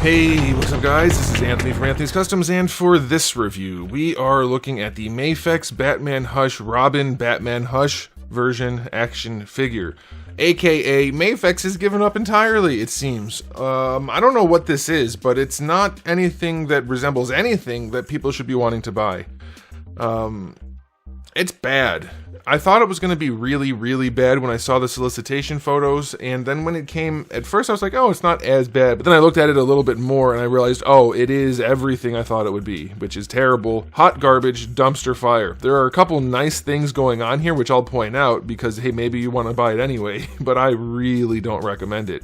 Hey, what's up guys? This is Anthony from Anthony's Customs, and for this review, we are looking at the Mafex Batman Hush Robin Batman Hush version action figure. AKA, Mafex has given up entirely, it seems. I don't know what this is, but it's not anything that resembles anything that people should be wanting to buy. It's bad. I thought it was going to be really, really bad when I saw the solicitation photos, and then when it came, at first I was like, oh, it's not as bad, but then I looked at it a little bit more and I realized, oh, it is everything I thought it would be, which is terrible, hot garbage, dumpster fire. There are a couple nice things going on here, which I'll point out, because, hey, maybe you want to buy it anyway, but I really don't recommend it.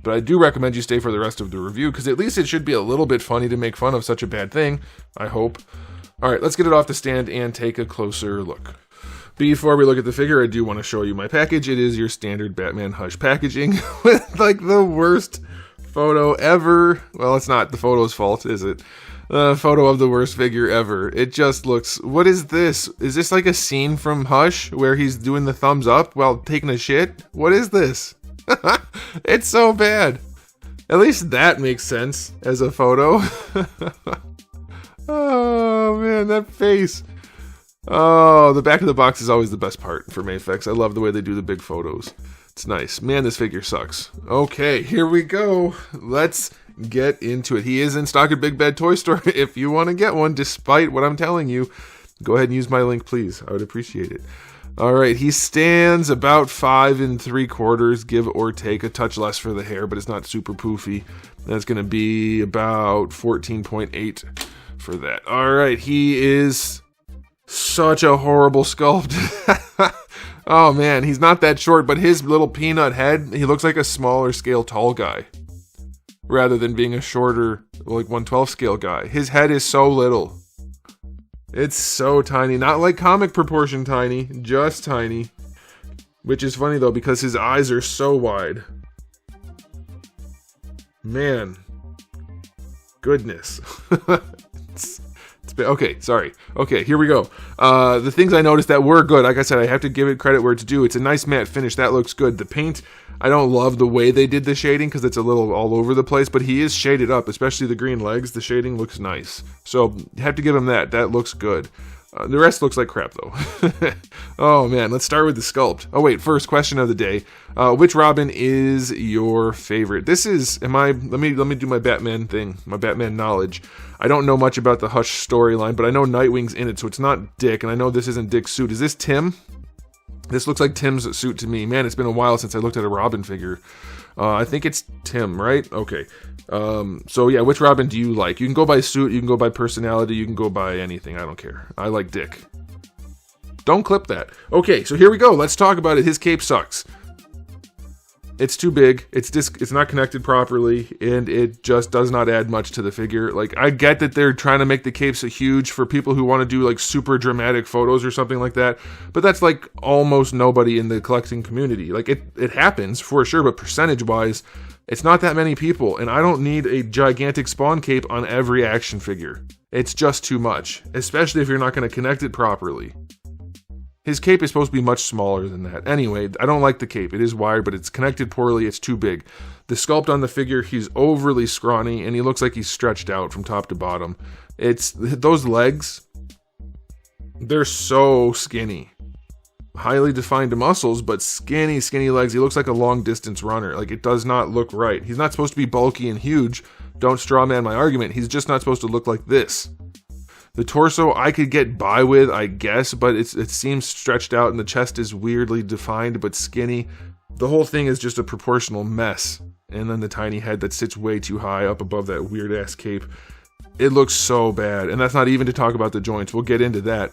But I do recommend you stay for the rest of the review, because at least it should be a little bit funny to make fun of such a bad thing, I hope. Alright, let's get it off the stand and take a closer look. Before we look at the figure, I do want to show you my package. It is your standard Batman Hush packaging with like the worst photo ever. Well, it's not the photo's fault, is it? The photo of the worst figure ever. It just looks... What is this? Is this like a scene from Hush where he's doing the thumbs up while taking a shit? What is this? It's so bad. At least that makes sense as a photo. Oh man, that face. Oh, the back of the box is always the best part for Mafex. I love the way they do the big photos. It's nice. Man, this figure sucks. Okay, here we go. Let's get into it. He is in stock at Big Bad Toy Store if you want to get one, despite what I'm telling you. Go ahead and use my link, please. I would appreciate it. Alright, he stands about 5 3/4, give or take, a touch less for the hair, but it's not super poofy. That's going to be about 14.8 for that. Alright, he is... such a horrible sculpt. Oh man, he's not that short, but his little peanut head, he looks like a smaller scale tall guy. Rather than being a shorter, like 1/12 scale guy. His head is so little. It's so tiny. Not like comic proportion tiny, just tiny. Which is funny though, because his eyes are so wide. Man. Goodness. Okay, sorry. Okay, here we go. The things I noticed that were good, like I said, I have to give it credit where it's due. It's a nice matte finish. That looks good. The paint, I don't love the way they did the shading because it's a little all over the place, but he is shaded up, especially the green legs. The shading looks nice. So, you have to give him that. That looks good. The rest looks like crap, though. Oh, man. Let's start with the sculpt. Oh, wait. First question of the day. Which Robin is your favorite? This is... Let me do my Batman thing. My Batman knowledge. I don't know much about the Hush storyline, but I know Nightwing's in it, so it's not Dick, and I know this isn't Dick's suit. Is this Tim? This looks like Tim's suit to me. Man, it's been a while since I looked at a Robin figure. I think it's Tim, right? Okay. So yeah, which Robin do you like? You can go by suit, you can go by personality, you can go by anything. I don't care. I like Dick. Don't clip that. Okay, so here we go. Let's talk about it. His cape sucks. It's too big. It's not connected properly, and it just does not add much to the figure. Like, I get that they're trying to make the capes huge for people who want to do like super dramatic photos or something like that, but that's like almost nobody in the collecting community. Like, it happens for sure, but percentage-wise, it's not that many people, and I don't need a gigantic Spawn cape on every action figure. It's just too much, especially if you're not going to connect it properly. His cape is supposed to be much smaller than that. Anyway, I don't like the cape. It is wide, but it's connected poorly. It's too big. The sculpt on the figure, he's overly scrawny, and he looks like he's stretched out from top to bottom. It's those legs, they're so skinny. Highly defined muscles, but skinny, skinny legs. He looks like a long-distance runner. Like, it does not look right. He's not supposed to be bulky and huge. Don't straw man my argument. He's just not supposed to look like this. The torso I could get by with, I guess, but it seems stretched out and the chest is weirdly defined but skinny. The whole thing is just a proportional mess. And then the tiny head that sits way too high up above that weird-ass cape. It looks so bad. And that's not even to talk about the joints. We'll get into that.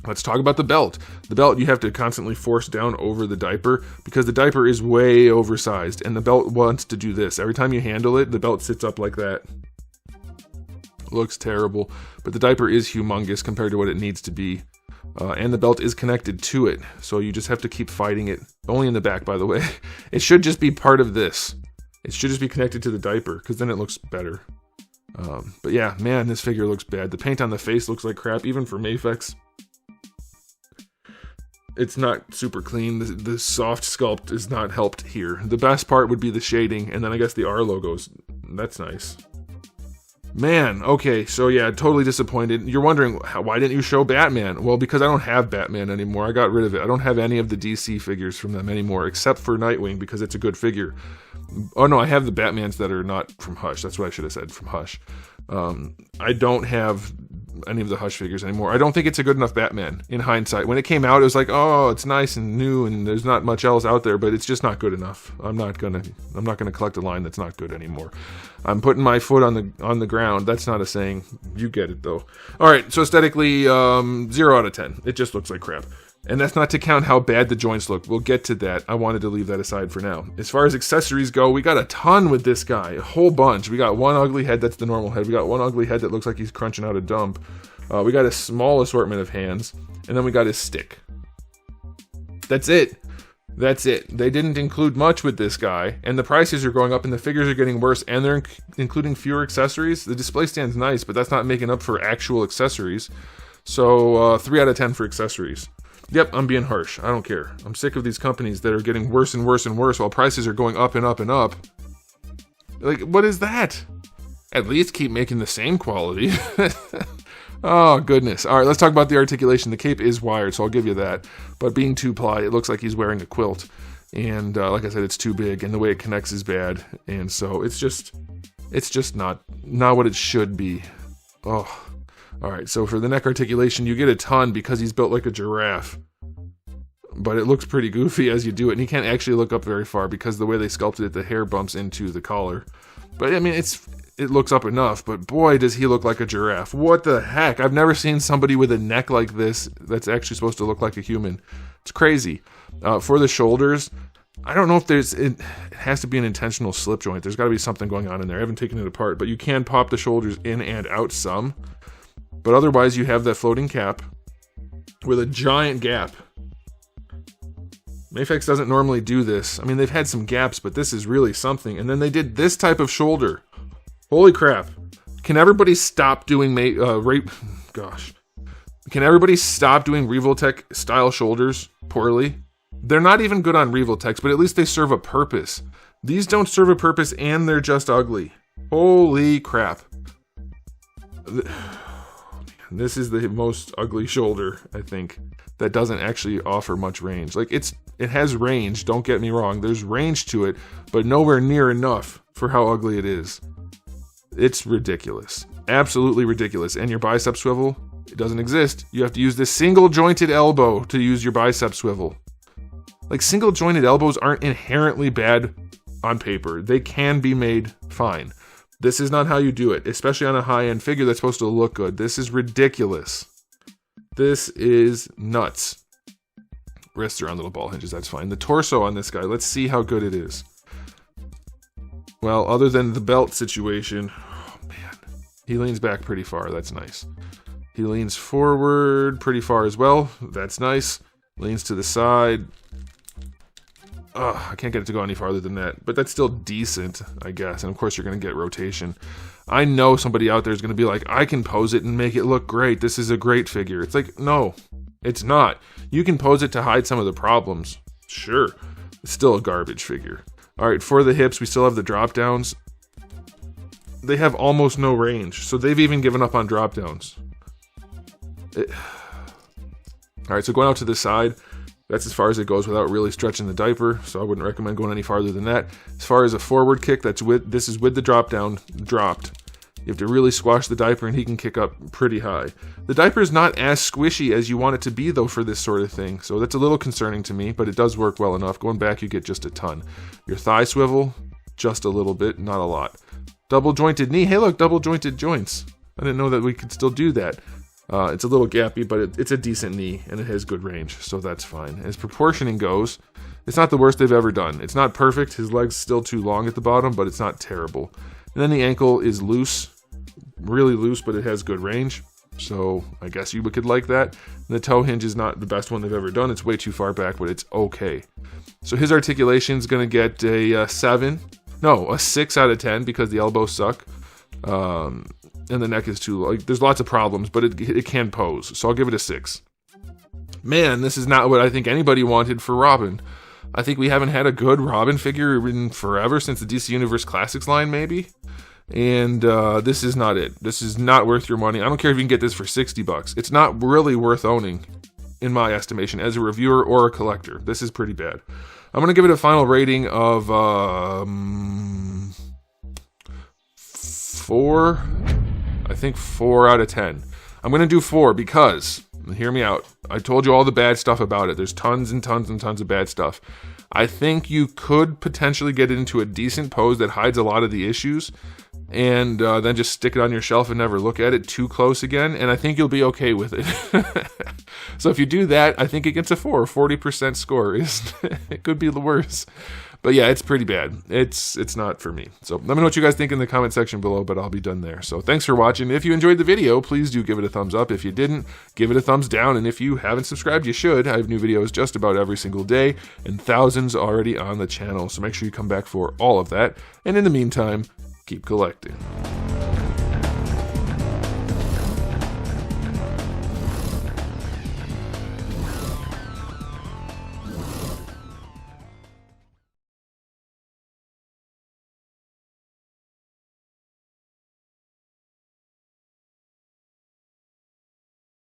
Let's talk about the belt. The belt you have to constantly force down over the diaper because the diaper is way oversized. And the belt wants to do this. Every time you handle it, the belt sits up like that. Looks terrible, but the diaper is humongous compared to what it needs to be, and the belt is connected to it, so you just have to keep fighting it. Only in the back, by the way. It should just be part of this. It should just be connected to the diaper, because then it looks better. But yeah, man, this figure looks bad. The paint on the face looks like crap, even for Mafex. It's not super clean. The soft sculpt is not helped here. The best part would be the shading, and then I guess the R logos That's nice. Man, okay, so yeah, totally disappointed. You're wondering, why didn't you show Batman? Well, because I don't have Batman anymore. I got rid of it. I don't have any of the DC figures from them anymore, except for Nightwing, because it's a good figure. Oh no, I have the Batmans that are not from Hush. That's what I should have said, from Hush. I don't have any of the Hush figures anymore. I don't think it's a good enough Batman in hindsight. When it came out, it was like, oh, it's nice and new and there's not much else out there, but it's just not good enough. I'm not gonna collect a line that's not good anymore. I'm putting my foot on the ground. That's not a saying. You get it though. All right, so aesthetically, 0 out of 10. It just looks like crap. And that's not to count how bad the joints look. We'll get to that. I wanted to leave that aside for now. As far as accessories go, we got a ton with this guy. A whole bunch. We got one ugly head that's the normal head. We got one ugly head that looks like he's crunching out a dump. We got a small assortment of hands. And then we got his stick. That's it. That's it. They didn't include much with this guy. And the prices are going up and the figures are getting worse. And they're including fewer accessories. The display stand's nice, but that's not making up for actual accessories. So 3 out of 10 for accessories. Yep, I'm being harsh. I don't care. I'm sick of these companies that are getting worse and worse and worse while prices are going up and up and up. Like, what is that? At least keep making the same quality. Oh, goodness. All right, let's talk about the articulation. The cape is wired, so I'll give you that. But being 2-ply, it looks like he's wearing a quilt. And like I said, it's too big, and the way it connects is bad. And so it's just not what it should be. Oh. All right, so for the neck articulation, you get a ton because he's built like a giraffe. But it looks pretty goofy as you do it, and he can't actually look up very far because the way they sculpted it, the hair bumps into the collar. But I mean, it looks up enough, but boy, does he look like a giraffe. What the heck? I've never seen somebody with a neck like this that's actually supposed to look like a human. It's crazy. For the shoulders, I don't know if it has to be an intentional slip joint. There's got to be something going on in there. I haven't taken it apart, but you can pop the shoulders in and out some. But otherwise, you have that floating cap with a giant gap. Mafex doesn't normally do this. I mean, they've had some gaps, but this is really something. And then they did this type of shoulder. Holy crap. Can everybody stop doing Can everybody stop doing Revoltech style shoulders poorly? They're not even good on Revoltechs, but at least they serve a purpose. These don't serve a purpose and they're just ugly. Holy crap. This is the most ugly shoulder, I think, that doesn't actually offer much range. Like, it has range, don't get me wrong. There's range to it, but nowhere near enough for how ugly it is. It's ridiculous. Absolutely ridiculous. And your bicep swivel, it doesn't exist. You have to use this single-jointed elbow to use your bicep swivel. Like, single-jointed elbows aren't inherently bad on paper. They can be made fine. This is not how you do it, especially on a high-end figure that's supposed to look good. This is ridiculous. This is nuts. Wrists are on little ball hinges, that's fine. The torso on this guy, let's see how good it is. Well, other than the belt situation, oh man, he leans back pretty far, that's nice. He leans forward pretty far as well, that's nice. Leans to the side. I can't get it to go any farther than that, but that's still decent, I guess. And of course, you're going to get rotation. I know somebody out there is going to be like, I can pose it and make it look great. This is a great figure. It's like, no, it's not. You can pose it to hide some of the problems. Sure. It's still a garbage figure. All right, for the hips, we still have the drop downs. They have almost no range, so they've even given up on drop downs. All right, so going out to the side, that's as far as it goes without really stretching the diaper, so I wouldn't recommend going any farther than that. As far as a forward kick, this is with the drop down dropped. You have to really squash the diaper and he can kick up pretty high. The diaper is not as squishy as you want it to be though for this sort of thing, so that's a little concerning to me, but it does work well enough. Going back, you get just a ton. Your thigh swivel, just a little bit, not a lot. Double jointed knee, hey look, double jointed joints. I didn't know that we could still do that. It's a little gappy, but it's a decent knee, and it has good range, so that's fine. As proportioning goes, it's not the worst they've ever done. It's not perfect. His leg's still too long at the bottom, but it's not terrible. And then the ankle is loose, really loose, but it has good range, so I guess you could like that. And the toe hinge is not the best one they've ever done. It's way too far back, but it's okay. So his articulation is going to get a 6 out of 10 because the elbows suck. And the neck is too low. There's lots of problems, but it can pose. So I'll give it a 6. Man, this is not what I think anybody wanted for Robin. I think we haven't had a good Robin figure in forever, since the DC Universe Classics line, maybe. And this is not it. This is not worth your money. I don't care if you can get this for $60. It's not really worth owning, in my estimation, as a reviewer or a collector. This is pretty bad. I'm going to give it a final rating of 4. I think 4 out of 10. I'm going to do 4 because, hear me out, I told you all the bad stuff about it. There's tons and tons and tons of bad stuff. I think you could potentially get it into a decent pose that hides a lot of the issues, and then just stick it on your shelf and never look at it too close again, and I think you'll be okay with it. So if you do that, I think it gets a 4. 40% score. It could be the worst. But yeah, it's pretty bad. It's not for me. So let me know what you guys think in the comment section below, but I'll be done there. So thanks for watching. If you enjoyed the video, please do give it a thumbs up. If you didn't, give it a thumbs down. And if you haven't subscribed, you should. I have new videos just about every single day and thousands already on the channel. So make sure you come back for all of that. And in the meantime, keep collecting.